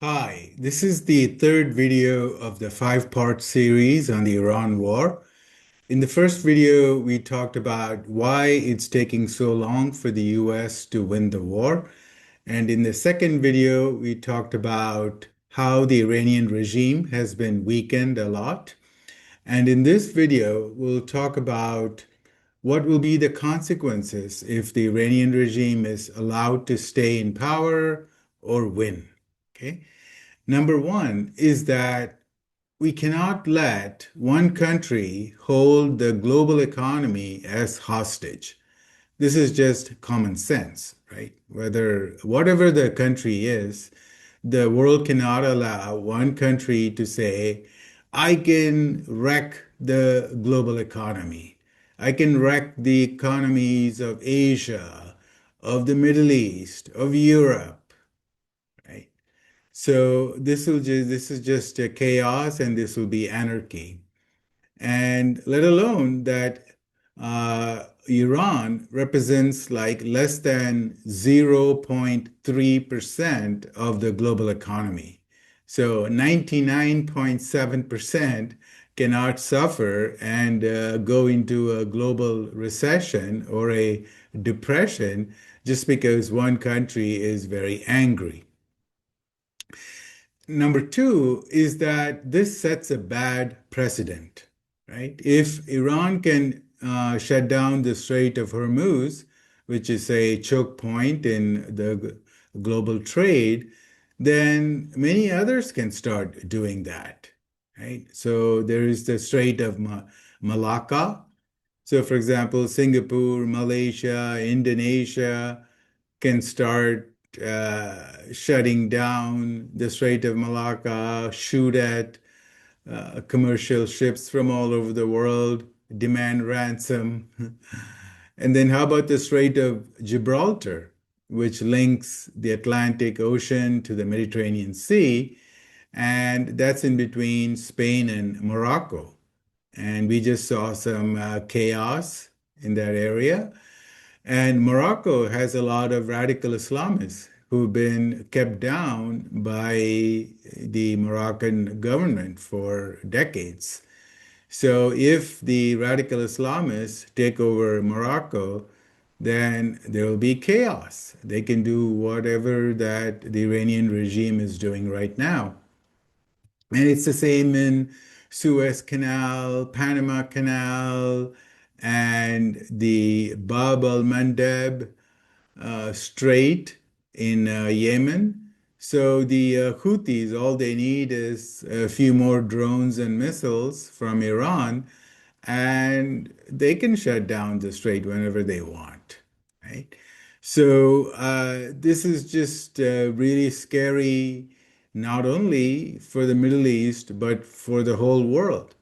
Hi, this is the third video of the five-part series on the Iran war. In the first video, we talked about why it's taking so long for the US to win the war. And in the second video, we talked about how the Iranian regime has been weakened a lot. And in this video, we'll talk about what will be the consequences if the Iranian regime is allowed to stay in power or win. Okay. Number one is that we cannot let one country hold the global economy as hostage. This is just common sense, right? Whatever the country is, the world cannot allow one country to say, I can wreck the global economy. I can wreck the economies of Asia, of the Middle East, of Europe, right? So this is just a chaos, and this will be anarchy. And let alone that Iran represents like less than 0.3% of the global economy. So 99.7% cannot suffer and go into a global recession or a depression just because one country is very angry. Number two is that this sets a bad precedent, right? If Iran can shut down the Strait of Hormuz, which is a choke point in the global trade, then many others can start doing that, right? So there is the Strait of Malacca. So, for example, Singapore, Malaysia, Indonesia, can start shutting down the Strait of Malacca, shoot at commercial ships from all over the world, demand ransom. And then how about the Strait of Gibraltar, which links the Atlantic Ocean to the Mediterranean Sea? And that's in between Spain and Morocco. And we just saw some chaos in that area. And Morocco has a lot of radical Islamists who've been kept down by the Moroccan government for decades. So if the radical Islamists take over Morocco, then there will be chaos. They can do whatever that the Iranian regime is doing right now. And it's the same in Suez Canal, Panama Canal, and the Bab al-Mandeb Strait in Yemen. So the Houthis, all they need is a few more drones and missiles from Iran, and they can shut down the strait whenever they want, right? So this is just really scary, not only for the Middle East, but for the whole world.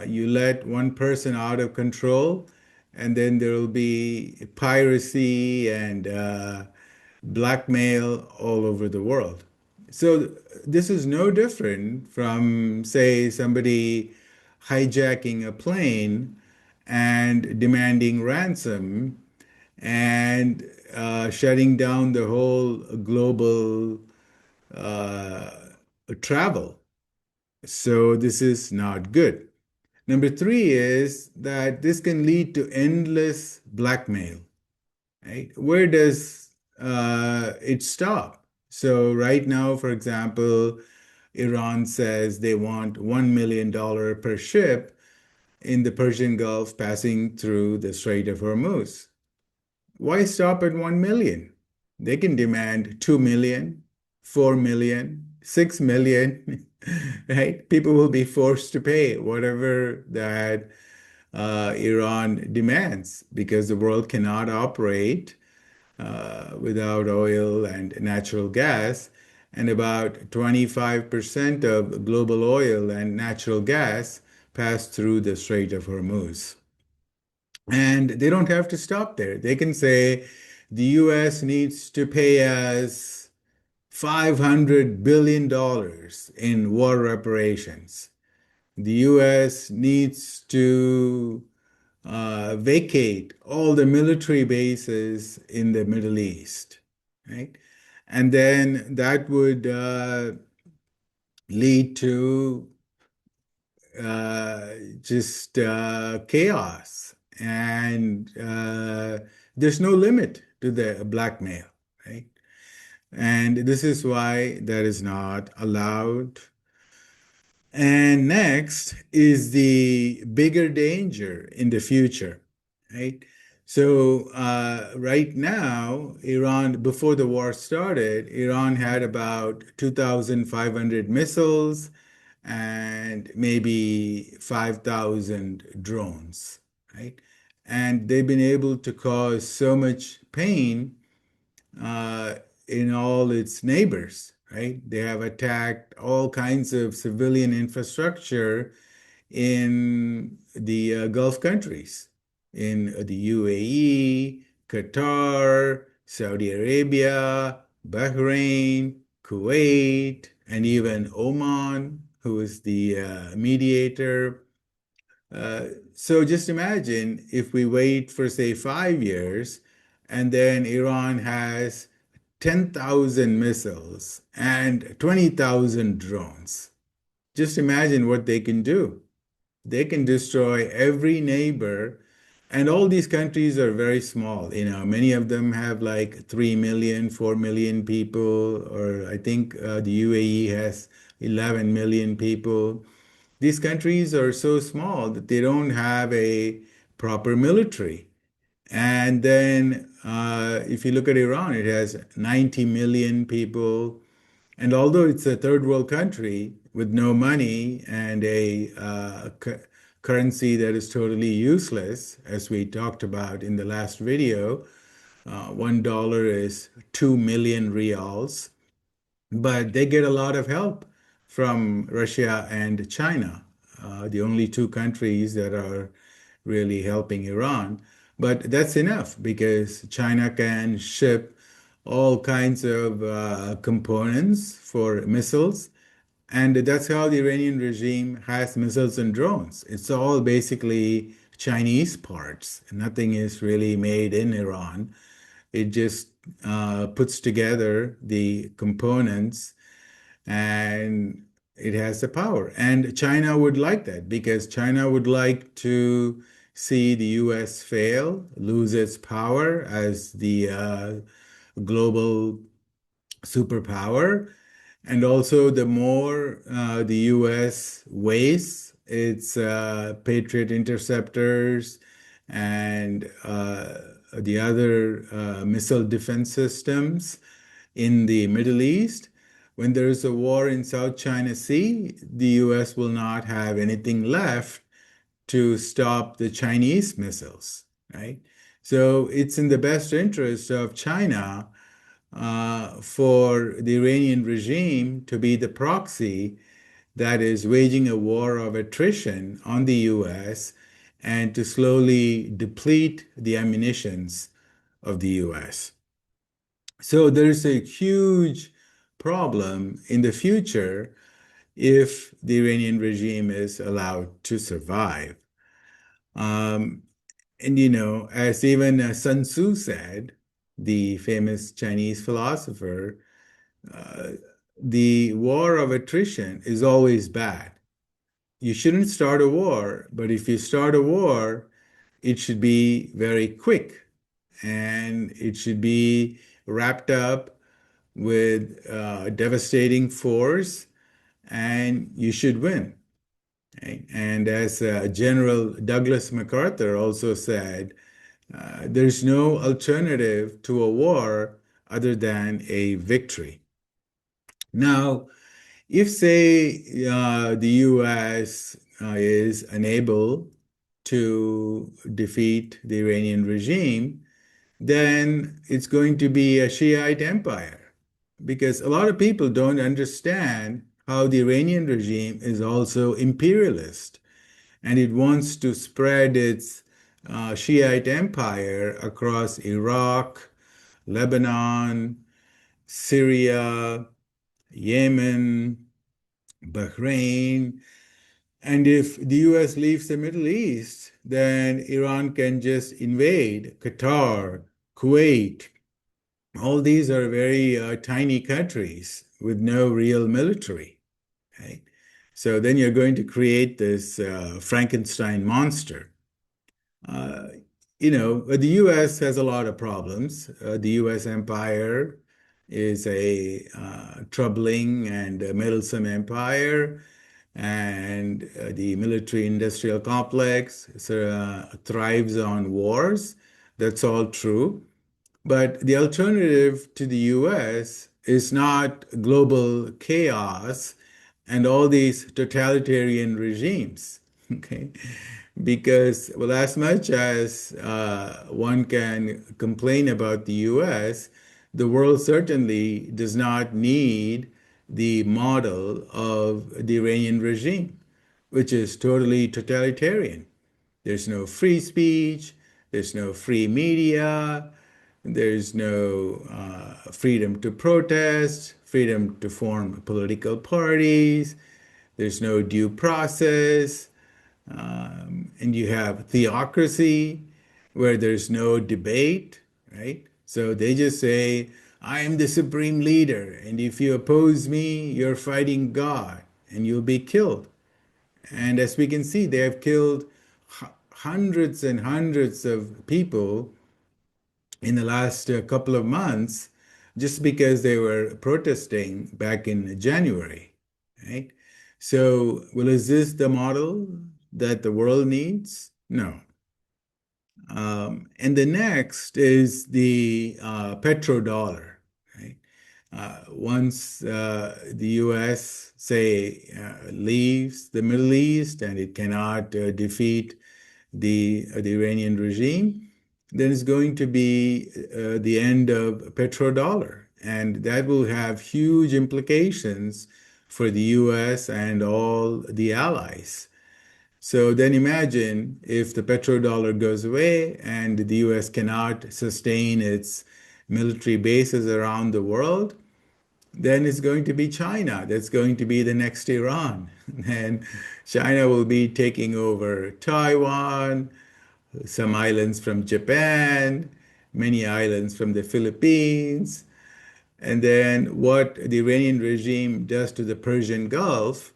You let one person out of control, and then there will be piracy and blackmail all over the world. So this is no different from, say, somebody hijacking a plane and demanding ransom and shutting down the whole global uh, travel. So this is not good. Number three is that this can lead to endless blackmail, right? Where does it stop? So right now, for example, Iran says they want $1 million per ship in the Persian Gulf passing through the Strait of Hormuz. Why stop at 1 million? They can demand 2 million, 4 million, 6 million, right? People will be forced to pay whatever that Iran demands because the world cannot operate without oil and natural gas. And about 25% of global oil and natural gas pass through the Strait of Hormuz. And they don't have to stop there. They can say the US needs to pay us $500 billion in war reparations. The US needs to vacate all the military bases in the Middle East, right? And then that would lead to uh, just chaos. And there's no limit to the blackmail, right? And this is why that is not allowed. And next is the bigger danger in the future, right? So right now, Iran, before the war started, Iran had about 2,500 missiles and maybe 5,000 drones, right? And they've been able to cause so much pain uh, in all its neighbors, right? They have attacked all kinds of civilian infrastructure in the Gulf countries, in the UAE, Qatar, Saudi Arabia, Bahrain, Kuwait, and even Oman, who is the mediator. So just imagine if we wait for, say, 5 years, and then Iran has 10,000 missiles and 20,000 drones. Just imagine what they can do. They can destroy every neighbor. And all these countries are very small. Many of them have like 3 million, 4 million people, or I think the UAE has 11 million people. These countries are so small that they don't have a proper military. And then if you look at Iran, it has 90 million people. And although it's a third world country with no money and a currency that is totally useless, as we talked about in the last video, $1 is 2 million rials, but they get a lot of help from Russia and China, the only two countries that are really helping Iran. But that's enough because China can ship all kinds of components for missiles. And that's how the Iranian regime has missiles and drones. It's all basically Chinese parts. Nothing is really made in Iran. It just puts together the components and it has the power. And China would like that because China would like to see the US fail, lose its power as the global superpower. And also, the more the US wastes its Patriot interceptors and the other missile defense systems in the Middle East, when there is a war in South China Sea, the US will not have anything left to stop the Chinese missiles, right? So it's in the best interest of China for the Iranian regime to be the proxy that is waging a war of attrition on the US and to slowly deplete the ammunitions of the US. So there's a huge problem in the future if the Iranian regime is allowed to survive. Um, and as even Sun Tzu said, the famous Chinese philosopher, uh, the war of attrition is always bad. You shouldn't start a war, but if you start a war, it should be very quick and it should be wrapped up with devastating force, and you should win. Right? And as General Douglas MacArthur also said, there's no alternative to a war other than a victory. Now, if, say, the US is unable to defeat the Iranian regime, then it's going to be a Shiite empire. Because a lot of people don't understand how the Iranian regime is also imperialist and it wants to spread its Shiite empire across Iraq, Lebanon, Syria, Yemen, Bahrain. And if the US leaves the Middle East, then Iran can just invade Qatar, Kuwait, All these are very tiny countries with no real military, right? So then you're going to create this Frankenstein monster. Uh, the US has a lot of problems. The US empire is a troubling and meddlesome empire, and the military industrial complex thrives on wars. That's all true. But the alternative to the US is not global chaos and all these totalitarian regimes. Okay. Because, well, as much as one can complain about the US, the world certainly does not need the model of the Iranian regime, which is totally totalitarian. There's no free speech, there's no free media, there's no freedom to protest, freedom to form political parties, there's no due process, and you have theocracy where there's no debate, right? So they just say, I am the supreme leader, and if you oppose me, you're fighting God, and you'll be killed. And as we can see, they have killed hundreds and hundreds of people in the last couple of months just because they were protesting back in January, right? So, well, is this the model that the world needs? No. And the next is the petrodollar, right? Once the US, say, leaves the Middle East and it cannot defeat the Iranian regime, then it's going to be the end of petrodollar. And that will have huge implications for the US and all the allies. So then imagine if the petrodollar goes away and the US cannot sustain its military bases around the world, then it's going to be China. That's going to be the next Iran. And China will be taking over Taiwan, some islands from Japan, many islands from the Philippines. And then what the Iranian regime does to the Persian Gulf,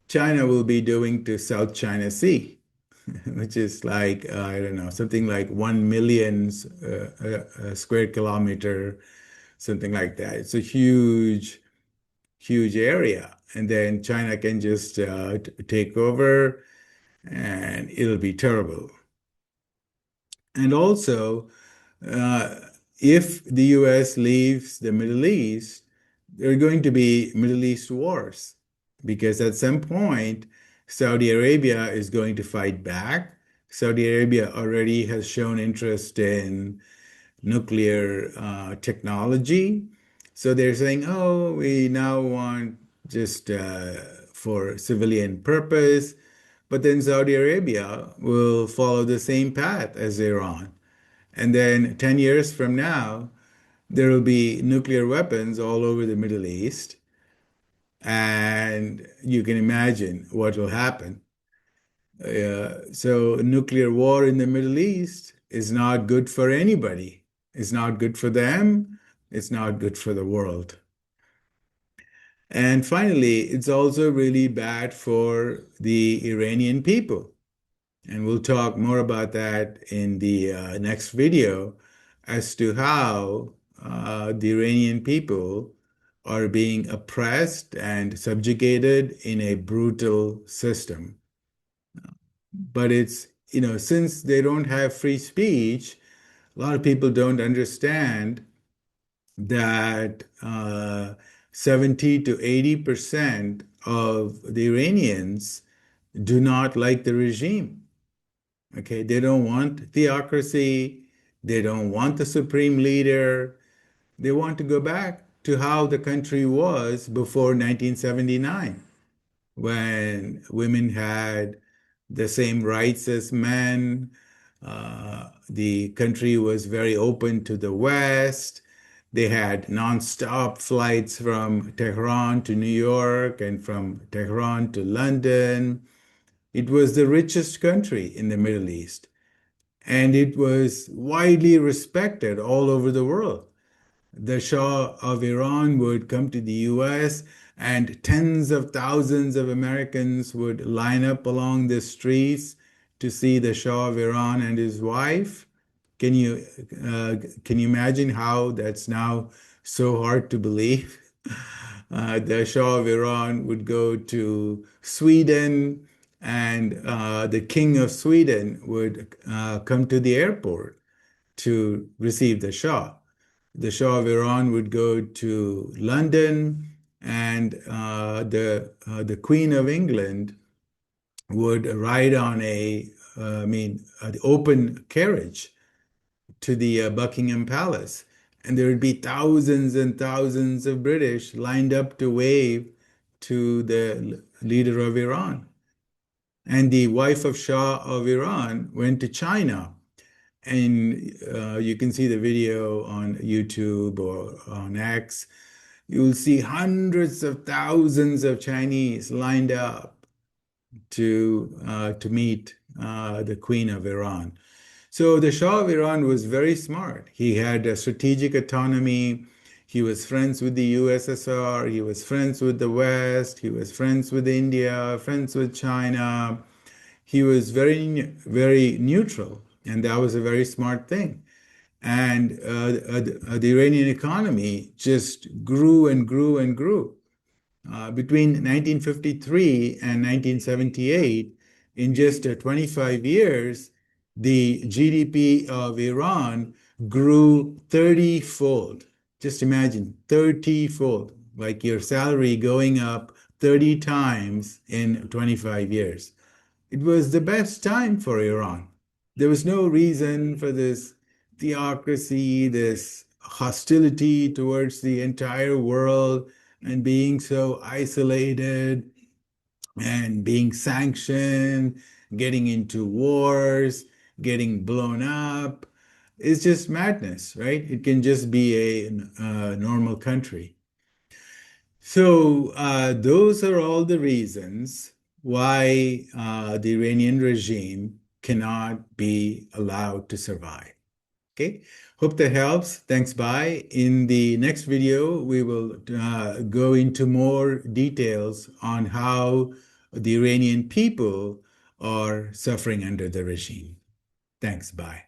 China will be doing to South China Sea, which is like, I don't know, something like 1 million square kilometer, something like that. It's a huge, huge area. And then China can just take over and it'll be terrible. And also, uh, if the US leaves the Middle East, there are going to be Middle East wars because at some point, Saudi Arabia is going to fight back. Saudi Arabia already has shown interest in nuclear technology. So they're saying, oh, we now want just for civilian purpose. But then Saudi Arabia will follow the same path as Iran. And then 10 years from now, there will be nuclear weapons all over the Middle East. And you can imagine what will happen. So, nuclear war in the Middle East is not good for anybody. It's not good for them. It's not good for the world. And finally, it's also really bad for the Iranian people. And we'll talk more about that in the next video as to how the Iranian people are being oppressed and subjugated in a brutal system. But it's, since they don't have free speech, a lot of people don't understand that 70 to 80% of the Iranians do not like the regime. Okay, they don't want theocracy. They don't want the supreme leader. They want to go back to how the country was before 1979, when women had the same rights as men. The country was very open to the West. They had nonstop flights from Tehran to New York and from Tehran to London. It was the richest country in the Middle East, and it was widely respected all over the world. the Shah of Iran would come to the US, and tens of thousands of Americans would line up along the streets to see the Shah of Iran and his wife. Can you can you imagine how that's now so hard to believe? The Shah of Iran would go to Sweden, and the King of Sweden would come to the airport to receive the Shah. The Shah of Iran would go to London, and the Queen of England would ride on an open carriage to the Buckingham Palace, and there would be thousands and thousands of British lined up to wave to the leader of Iran. And the wife of Shah of Iran went to China, and you can see the video on YouTube or on X. You'll see hundreds of thousands of Chinese lined up to meet the Queen of Iran. So the Shah of Iran was very smart. He had a strategic autonomy. He was friends with the USSR. He was friends with the West. He was friends with India, friends with China. He was very neutral, and that was a very smart thing. And the Iranian economy just grew and grew and grew. Between 1953 and 1978, in just 25 years, the GDP of Iran grew 30-fold. Just imagine, 30-fold, like your salary going up 30 times in 25 years. It was the best time for Iran. There was no reason for this theocracy, this hostility towards the entire world, and being so isolated and being sanctioned, getting into wars, getting blown up. It's just madness, right? It can just be a normal country. So those are all the reasons why the Iranian regime cannot be allowed to survive. Okay, hope that helps. Thanks. Bye. In the next video, we will go into more details on how the Iranian people are suffering under the regime. Thanks. Bye.